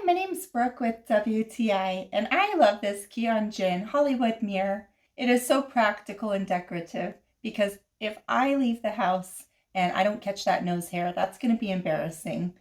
Hi, my name's Brooke with WTI, and I love this Keonjinn Hollywood mirror. It is so practical and decorative because if I leave the house and I don't catch that nose hair, that's going to be embarrassing.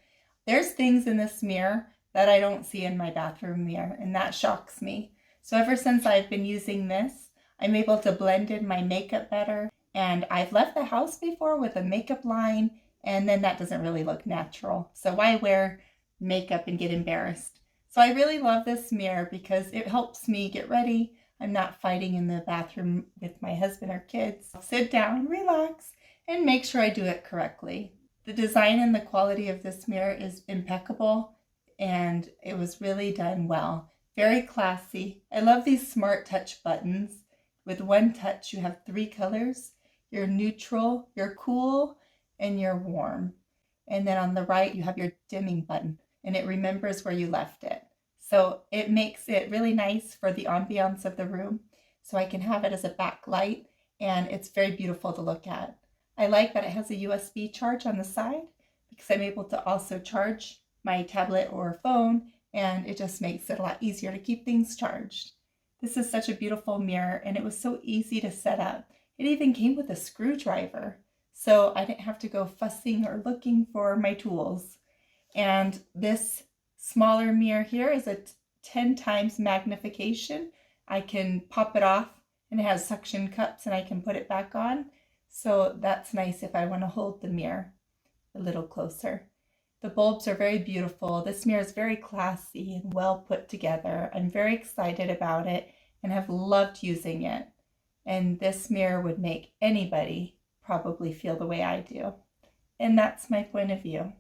There's things in this mirror that I don't see in my bathroom mirror, and that shocks me. So ever since I've been using this, I'm able to blend in my makeup better, and I've left the house before with a makeup line, and then that doesn't really look natural. So why wear makeup and get embarrassed? So I really love this mirror because it helps me get ready. I'm not fighting in the bathroom with my husband or kids. I'll sit down, relax, and make sure I do it correctly. The design and the quality of this mirror is impeccable, and it was really done well. Very classy. I love these smart touch buttons. With one touch, you have 3 colors. Your neutral, your cool, and your warm. And then on the right, you have your dimming button, and it remembers where you left it. So it makes it really nice for the ambiance of the room. So I can have it as a backlight, and it's very beautiful to look at. I like that it has a USB charge on the side because I'm able to also charge my tablet or phone, and it just makes it a lot easier to keep things charged. This is such a beautiful mirror, and it was so easy to set up. It even came with a screwdriver, so I didn't have to go fussing or looking for my tools. And this smaller mirror here is a 10 times magnification. I can pop it off, and it has suction cups, and I can put it back on. So that's nice if I want to hold the mirror a little closer. The bulbs are very beautiful. This mirror is very classy and well put together. I'm very excited about it and have loved using it. And this mirror would make anybody probably feel the way I do. And that's my point of view.